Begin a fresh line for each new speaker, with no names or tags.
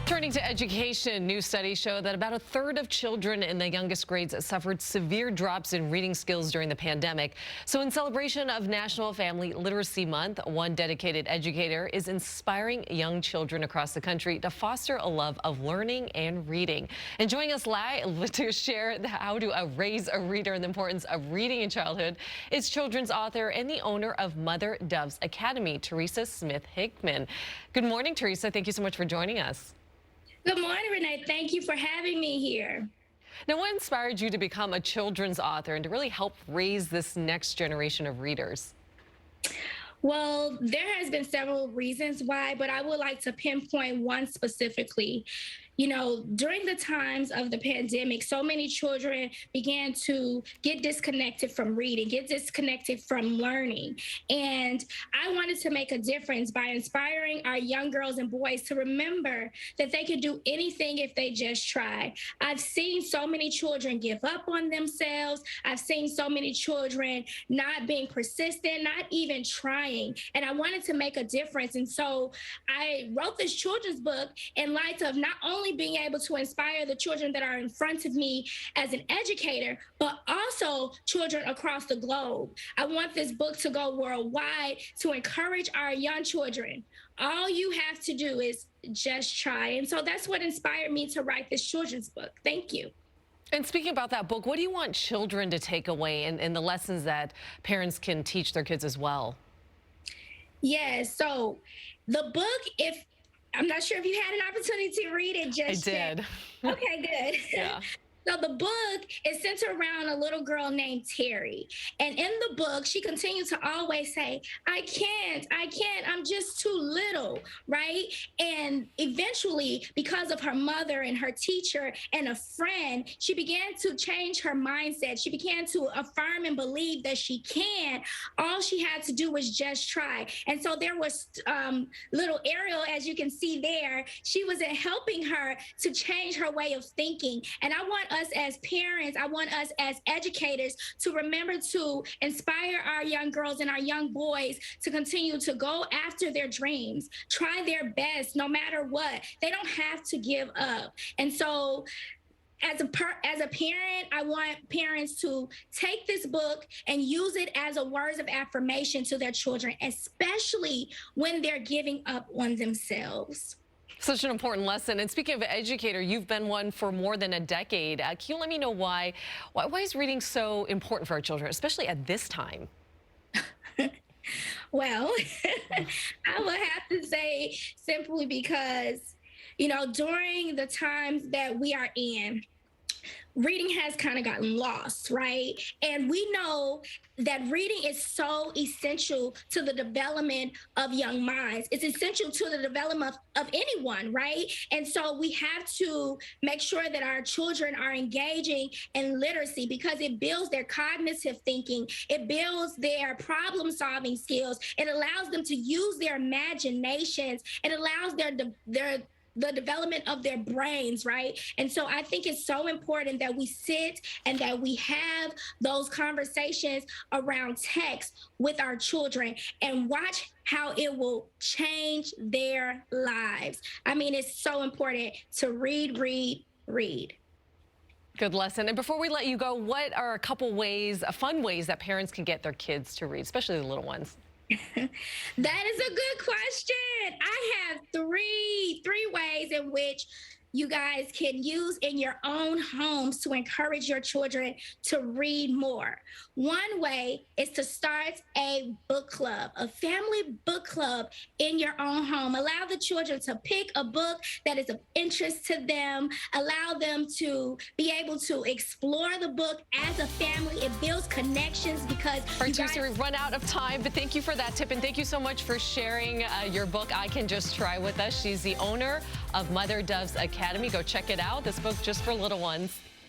Turning to education, new studies show that about a third of children in the youngest grades suffered severe drops in reading skills during the pandemic. So in celebration of National Family Literacy Month, one dedicated educator is inspiring young children across the country to foster a love of learning and reading. And joining us live to share how to raise a reader and the importance of reading in childhood is children's author and the owner of Mother Doves Academy, Theresa Smith-Hickman. Good morning, Theresa. Thank you so much for joining us.
Good morning, Renee. Thank you for having me here.
Now, what inspired you to become a children's author and to really help raise this next generation of readers?
Well, there has been several reasons why, but I would like to pinpoint one specifically. You know, during the times of the pandemic, so many children began to get disconnected from reading, get disconnected from learning. And I wanted to make a difference by inspiring our young girls and boys to remember that they could do anything if they just try. I've seen so many children give up on themselves. I've seen so many children not being persistent, not even trying. And I wanted to make a difference. And so I wrote this children's book in light of not only being able to inspire the children that are in front of me as an educator, but also children across the globe. I want this book to go worldwide to encourage our young children. All you have to do is just try. And so that's what inspired me to write this children's book. Thank you.
And speaking about that book, what do you want children to take away and the lessons that parents can teach their kids as well?
Yes. So the book, if I'm not sure if you had an opportunity to read it just
yet.
I did. Okay, good.
Yeah.
So the book is centered around a little girl named Terry. And in the book, she continues to always say, I can't, I'm just too little, right? And eventually, because of her mother and her teacher and a friend, she began to change her mindset. She began to affirm and believe that she can. All she had to do was just try. And so there was little Ariel, as you can see there, she was helping her to change her way of thinking. And I want us as parents, I want us as educators to remember to inspire our young girls and our young boys to continue to go after their dreams, try their best no matter what. They don't have to give up. And so as a parent, I want parents to take this book and use it as a words of affirmation to their children, especially when they're giving up on themselves.
Such an important lesson. And speaking of educator, you've been one for more than a decade. Can you let me know why is reading so important for our children, especially at this time?
Well, I would have to say simply because, you know, during the times that we are in, reading has kind of gotten lost, right? And we know that reading is so essential to the development of young minds. It's essential to the development of anyone, right? And so we have to make sure that our children are engaging in literacy because it builds their cognitive thinking. It builds their problem-solving skills. It allows them to use their imaginations. It allows the development of their brains, right? And so I think it's so important that we sit and that we have those conversations around text with our children and watch how it will change their lives. I mean, it's so important to read, read, read.
Good lesson. And before we let you go, what are a couple ways, fun ways that parents can get their kids to read, especially the little ones?
That is a good question. I have three ways in which you guys can use in your own homes to encourage your children to read more. One way is to start a book club, a family book club in your own home. Allow the children to pick a book that is of interest to them. Allow them to be able to explore the book as a family. It builds connections because
All right, Theresa, we've run out of time, but thank you for that tip, and thank you so much for sharing your book, I Can Just Try, with us. She's the owner of Mother Doves Academy. Go check it out. This book just for little ones.